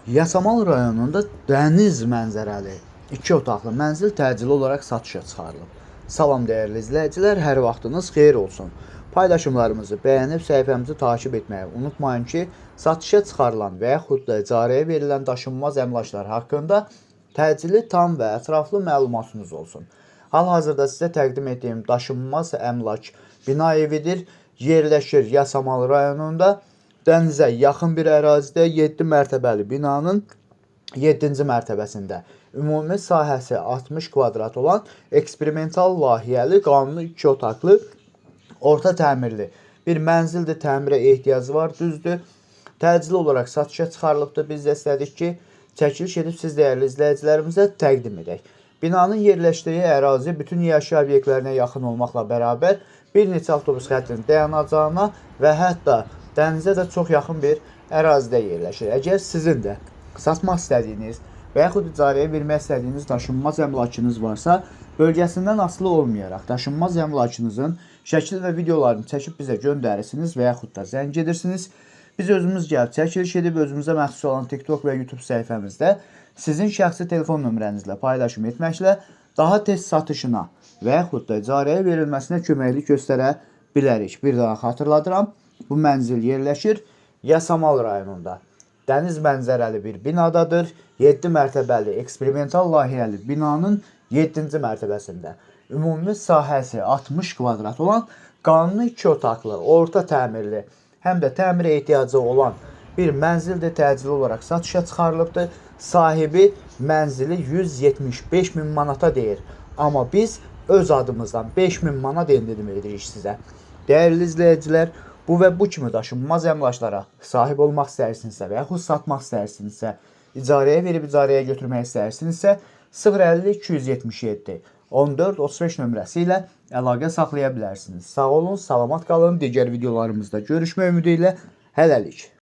Yasamal rayonunda dəniz mənzərəli 2 otaqlı mənzil təcili olaraq satışa çıxarılıb. Salam dəyərli izləyicilər, hər vaxtınız xeyir olsun. Paylaşımlarımızı bəyənib səhifəmizi takib etməyi unutmayın ki, satışa çıxarılan və yaxud da icarəyə verilən daşınmaz əmlaklar haqqında təcili, tam və ətraflı məlumatınız olsun. Hal-hazırda sizə təqdim etdiyim daşınmaz əmlak bina evidir. Yerləşir Yasamal rayonunda. Dənizə yaxın bir ərazidə 7 mərtəbəli binanın 7-ci mərtəbəsində ümumi sahəsi 60 kvadrat olan eksperimental layihəli qanuni 2 otaqlı orta təmirli bir mənzildir. Təmirə ehtiyacı var, düzdür. Təcili olaraq satışa çıxarılıbdır. Biz də istədik ki, çəkiliş edib siz dəyərli izləyicilərimizə təqdim edək. Binanın yerləşdiyi ərazi bütün yaşayış obyektlərinə yaxın olmaqla bərabər bir neçə avtobus xəttinin dayanacağına və hətta dənizə də çox yaxın bir ərazidə yerləşir. Əgər sizin də satmaq istədiyiniz və yaxud icarəyə vermək istədiyiniz daşınmaz əmlakınız varsa, bölgəsindən asılı olmayaraq daşınmaz əmlakınızın şəkil və videolarını çəkib bizə göndərirsiniz və yaxud da zəng edirsiniz. Biz özümüz gəlib çəkiliş edib özümüzə məxsus olan TikTok və YouTube səhifəmizdə sizin şəxsi telefon nömrənizlə paylaşım etməklə daha tez satışına və yaxud da icarəyə verilməsinə köməklik göstərə bilərik. Bir daha xatırladıram. Bu mənzil yerləşir Yasamal rayonunda. Dəniz mənzərəli bir binadadır. 7 mərtəbəli eksperimental layihəli binanın 7-ci mərtəbəsində. Ümumi sahəsi 60 kvadrat olan qanuni 2 otaqlı, orta təmirli, həm də təmirə ehtiyacı olan bir mənzildir. Təcili olaraq satışa çıxarılıbdır. Sahibi mənzili 175 min manata deyir. Amma biz öz adımızdan 5 min manat endirim edirik sizə. Dəyərli izləyicilər, bu və bu kimi daşınmaz əmlaklara sahib olmaq istəyirsinizsə və yaxud satmaq istəyirsinizsə, icarəyə verib icarəyə götürmək istəyirsinizsə 050 277 14 35 nömrəsi ilə əlaqə saxlaya bilərsiniz. Sağ olun, salamat qalın. Digər videolarımızda görüşmək ümidi ilə hələlik.